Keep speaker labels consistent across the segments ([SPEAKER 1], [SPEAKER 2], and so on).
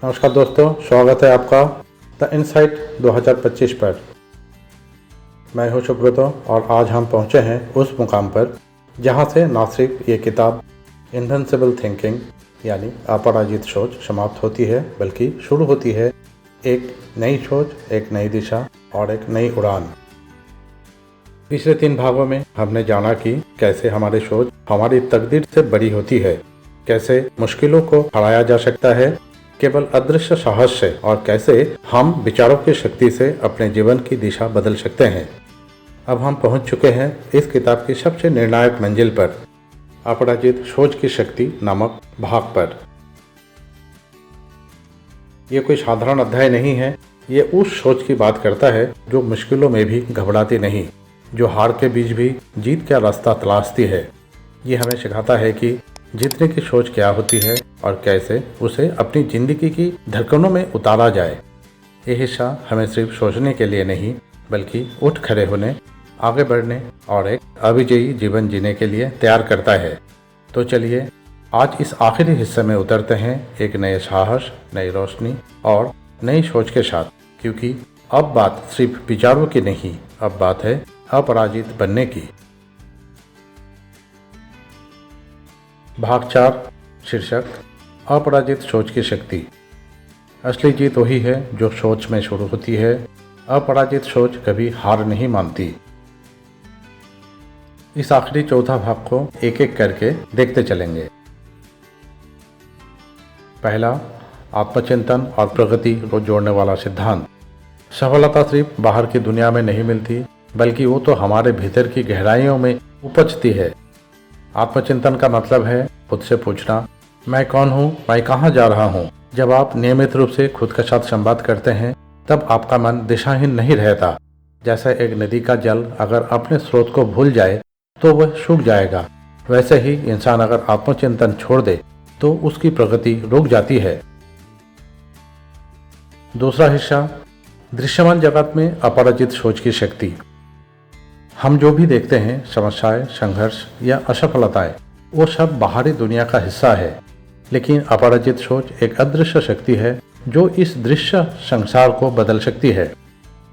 [SPEAKER 1] नमस्कार दोस्तों, स्वागत है आपका द इनसाइट 2025 पर। मैं हूं सुब्रतो और आज हम पहुंचे हैं उस मुकाम पर जहां से न सिर्फ ये किताब इनविंसिबल थिंकिंग यानी अपराजित सोच समाप्त होती है, बल्कि शुरू होती है एक नई सोच, एक नई दिशा और एक नई उड़ान। पिछले 3 भागों में हमने जाना कि कैसे हमारी सोच हमारी तकदीर से बड़ी होती है, कैसे मुश्किलों को हराया जा सकता है केवल अदृश्य साहस से, और कैसे हम विचारों की शक्ति से अपने जीवन की दिशा बदल सकते हैं। अब हम पहुंच चुके हैं इस किताब की सबसे निर्णायक मंजिल पर, अपराजित सोच की शक्ति नामक भाग पर। ये कोई साधारण अध्याय नहीं है। ये उस सोच की बात करता है जो मुश्किलों में भी घबराती नहीं, जो हार के बीच भी जीत का रास्ता तलाशती है। ये हमें सिखाता है कि जीतने की सोच क्या होती है और कैसे उसे अपनी जिंदगी की धड़कनों में उतारा जाए। ये हिस्सा हमें सिर्फ सोचने के लिए नहीं, बल्कि उठ खड़े होने, आगे बढ़ने और एक अविजयी जीवन जीने के लिए तैयार करता है। तो चलिए आज इस आखिरी हिस्से में उतरते हैं एक नए साहस, नई रोशनी और नई सोच के साथ, क्योंकि अब बात सिर्फ विचारों की नहीं, अब बात है अपराजित बनने की। भाग 4 शीर्षक अपराजित सोच की शक्ति। असली जीत वही है जो सोच में शुरू होती है। अपराजित सोच कभी हार नहीं मानती। इस आखिरी चौथा भाग को एक एक करके देखते चलेंगे। पहला, आत्मचिंतन और प्रगति को जोड़ने वाला सिद्धांत। सफलता सिर्फ बाहर की दुनिया में नहीं मिलती, बल्कि वो तो हमारे भीतर की गहराइयों में उपजती है। आत्मचिंतन का मतलब है खुद से पूछना, मैं कौन हूँ, मैं कहाँ जा रहा हूँ। जब आप नियमित रूप से खुद के साथ संवाद करते हैं, तब आपका मन दिशाहीन नहीं रहता। जैसे एक नदी का जल अगर अपने स्रोत को भूल जाए तो वह सूख जाएगा, वैसे ही इंसान अगर आत्मचिंतन छोड़ दे तो उसकी प्रगति रुक जाती है। दूसरा हिस्सा, दृश्यमान जगत में अपराजित सोच की शक्ति। हम जो भी देखते हैं, समस्याएं, संघर्ष या असफलताएं, वो सब बाहरी दुनिया का हिस्सा है। लेकिन अपराजित सोच एक अदृश्य शक्ति है जो इस दृश्य संसार को बदल सकती है।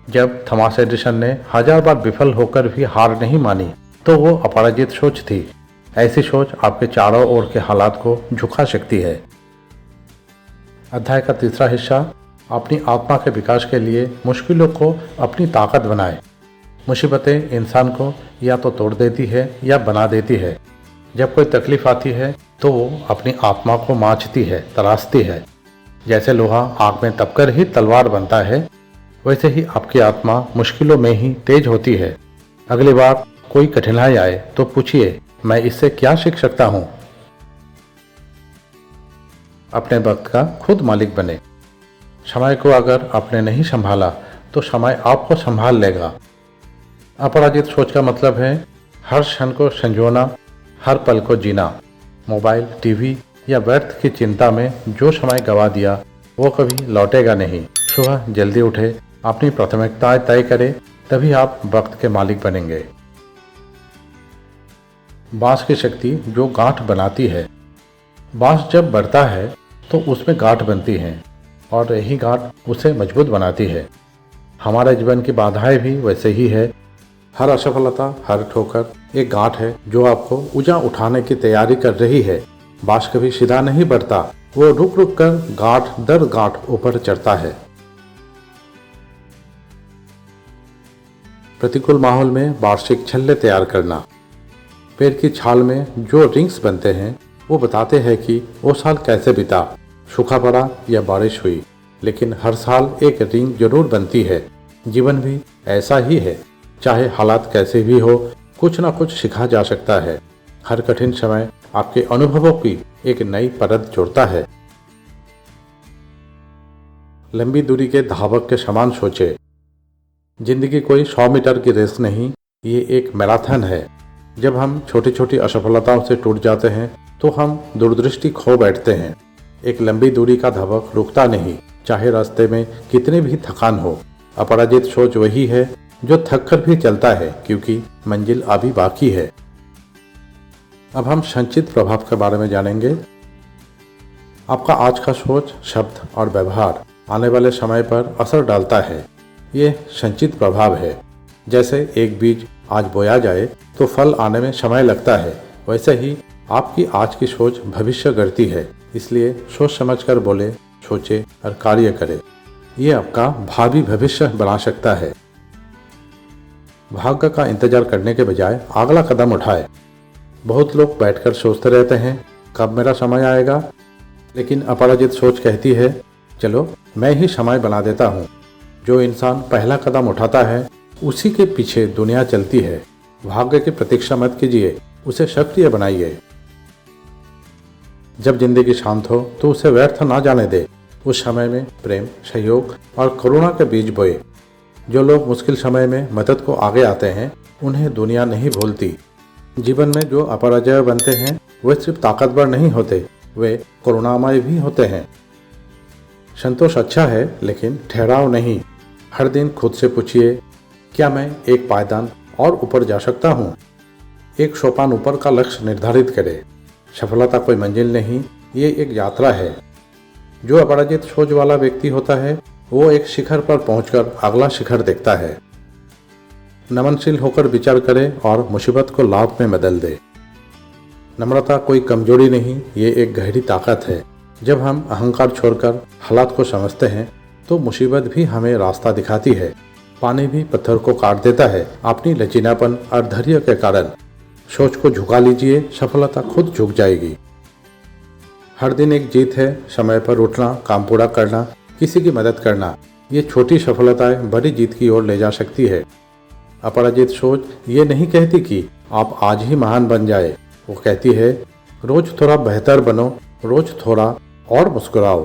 [SPEAKER 1] जब थॉमस एडिसन ने 1000 बार विफल होकर भी हार नहीं मानी, तो वो अपराजित सोच थी। ऐसी सोच आपके चारों ओर के हालात को झुका सकती है। अध्याय का तीसरा हिस्सा, अपनी आत्मा के विकास के लिए मुश्किलों को अपनी ताकत बनाए। मुसीबतें इंसान को या तो तोड़ देती है या बना देती है। जब कोई तकलीफ आती है तो वो अपनी आत्मा को मांझती है, तराशती है। जैसे लोहा आग में तपकर ही तलवार बनता है, वैसे ही आपकी आत्मा मुश्किलों में ही तेज होती है। अगली बार कोई कठिनाई आए तो पूछिए, मैं इससे क्या सीख सकता हूँ। अपने वक्त का खुद मालिक बने। समय को अगर आपने नहीं संभाला तो समय आपको संभाल लेगा। अपराजित सोच का मतलब है हर क्षण को संजोना, हर पल को जीना। मोबाइल, टीवी या व्यर्थ की चिंता में जो समय गवा दिया वो कभी लौटेगा नहीं। सुबह जल्दी उठे, अपनी प्राथमिकताएं तय करें, तभी आप वक्त के मालिक बनेंगे। बांस की शक्ति जो गांठ बनाती है। बांस जब बढ़ता है तो उसमें गांठ बनती हैं और यही गांठ उसे मजबूत बनाती है। हमारे जीवन की बाधाएं भी वैसे ही है। हर असफलता, हर ठोकर एक गांठ है जो आपको ऊंचा उठाने की तैयारी कर रही है। बांस कभी सीधा नहीं बढ़ता, वो रुक रुक कर गांठ दर गांठ ऊपर चढ़ता है। प्रतिकूल माहौल में वार्षिक छल्ले तैयार करना। पेड़ की छाल में जो रिंग्स बनते हैं वो बताते हैं कि वो साल कैसे बीता, सूखा पड़ा या बारिश हुई, लेकिन हर साल एक रिंग जरूर बनती है। जीवन भी ऐसा ही है। चाहे हालात कैसे भी हो, कुछ ना कुछ सीखा जा सकता है। हर कठिन समय आपके अनुभवों की एक नई परत जोड़ता है। लंबी दूरी के धावक के समान सोचे। जिंदगी कोई 100 मीटर की रेस नहीं, ये एक मैराथन है। जब हम छोटी छोटी असफलताओं से टूट जाते हैं तो हम दूरदृष्टि खो बैठते हैं। एक लंबी दूरी का धावक रुकता नहीं, चाहे रास्ते में कितनी भी थकान हो। अपराजित सोच वही है जो थक कर भी चलता है, क्योंकि मंजिल अभी बाकी है। अब हम संचित प्रभाव के बारे में जानेंगे। आपका आज का सोच, शब्द और व्यवहार आने वाले समय पर असर डालता है। ये संचित प्रभाव है। जैसे एक बीज आज बोया जाए तो फल आने में समय लगता है, वैसे ही आपकी आज की सोच भविष्य गढ़ती है। इसलिए सोच समझकर बोले, सोचे और कार्य करें। ये आपका भावी भविष्य बना सकता है। भाग्य का इंतजार करने के बजाय अगला कदम उठाए। बहुत लोग बैठकर सोचते रहते हैं कब मेरा समय आएगा, लेकिन अपराजित सोच कहती है चलो मैं ही समय बना देता हूँ। जो इंसान पहला कदम उठाता है उसी के पीछे दुनिया चलती है। भाग्य की प्रतीक्षा मत कीजिए, उसे सक्रिय बनाइए। जब जिंदगी शांत हो तो उसे व्यर्थ ना जाने दे। उस समय में प्रेम, सहयोग और करुणा के बीज बोए। जो लोग मुश्किल समय में मदद को आगे आते हैं उन्हें दुनिया नहीं भूलती। जीवन में जो अपराजय बनते हैं वे सिर्फ ताकतवर नहीं होते, वे करुणामय भी होते हैं। संतोष अच्छा है लेकिन ठहराव नहीं। हर दिन खुद से पूछिए, क्या मैं एक पायदान और ऊपर जा सकता हूँ? एक सोपान ऊपर का लक्ष्य निर्धारित करें। सफलता कोई मंजिल नहीं, ये एक यात्रा है। जो अपराजित सोच वाला व्यक्ति होता है वो एक शिखर पर पहुंचकर अगला शिखर देखता है। नमनशील होकर विचार करे और मुसीबत को लाभ में बदल दे। नम्रता कोई कमजोरी नहीं, ये एक गहरी ताकत है। जब हम अहंकार छोड़कर हालात को समझते हैं तो मुसीबत भी हमें रास्ता दिखाती है। पानी भी पत्थर को काट देता है अपनी लचीलापन और धैर्य के कारण। सोच को झुका लीजिए, सफलता खुद झुक जाएगी। हर दिन एक जीत है। समय पर उठना, काम पूरा करना, किसी की मदद करना, ये छोटी सफलताएं बड़ी जीत की ओर ले जा सकती है। अपराजित सोच ये नहीं कहती कि आप आज ही महान बन जाए। वो कहती है रोज थोड़ा बेहतर बनो, रोज थोड़ा और मुस्कुराओ।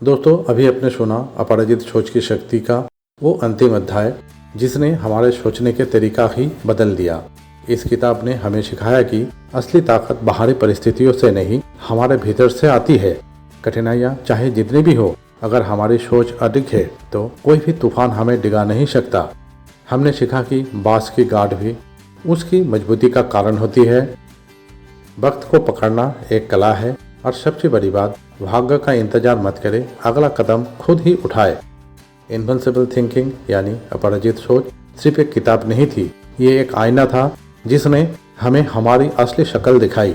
[SPEAKER 1] दोस्तों, अभी आपने सुना अपराजित सोच की शक्ति का वो अंतिम अध्याय जिसने हमारे सोचने के तरीका ही बदल दिया। इस किताब ने हमें सिखाया कि असली ताकत बाहरी परिस्थितियों से नहीं, हमारे भीतर से आती है। कठिनाइयाँ चाहे जितनी भी हो, अगर हमारी सोच अधिक है तो कोई भी तूफान हमें डिगा नहीं सकता। हमने सीखा कि बांस की गांठ भी उसकी मजबूती का कारण होती है। वक्त को पकड़ना एक कला है और सबसे बड़ी बात, भाग्य का इंतजार मत करें, अगला कदम खुद ही उठाए। इनविंसिबल थिंकिंग यानी अपराजित सोच सिर्फ एक किताब नहीं थी, ये एक आईना था जिसने हमें हमारी असली शक्ल दिखाई।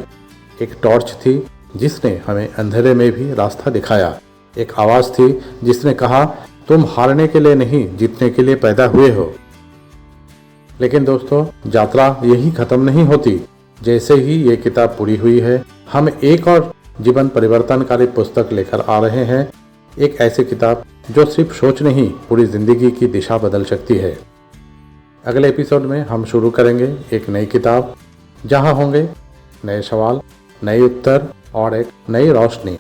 [SPEAKER 1] एक टॉर्च थी जिसने हमें अंधेरे में भी रास्ता दिखाया। एक आवाज़ थी जिसने कहा तुम हारने के लिए नहीं, जीतने के लिए पैदा हुए हो। लेकिन दोस्तों, यात्रा यही खत्म नहीं होती। जैसे ही ये किताब पूरी हुई है, हम एक और जीवन परिवर्तनकारी पुस्तक लेकर आ रहे हैं। एक ऐसी किताब जो सिर्फ सोच नहीं, पूरी जिंदगी की दिशा बदल सकती है। अगले एपिसोड में हम शुरू करेंगे एक नई किताब, जहां होंगे नए सवाल, नए उत्तर और एक नई रोशनी।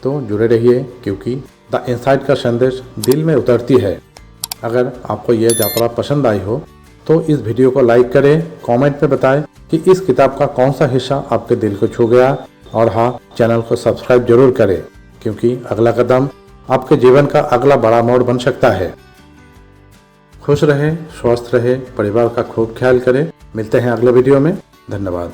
[SPEAKER 1] तो जुड़े रहिए, क्योंकि द इनसाइट का संदेश दिल में उतरती है। अगर आपको यह यात्रा पसंद आई हो तो इस वीडियो को लाइक करें, कमेंट में बताएं कि इस किताब का कौन सा हिस्सा आपके दिल को छू गया। और हाँ, चैनल को सब्सक्राइब जरूर करें, क्योंकि अगला कदम आपके जीवन का अगला बड़ा मोड़ बन सकता है। खुश रहे, स्वस्थ रहे, परिवार का खूब ख्याल करें। मिलते हैं अगले वीडियो में। धन्यवाद।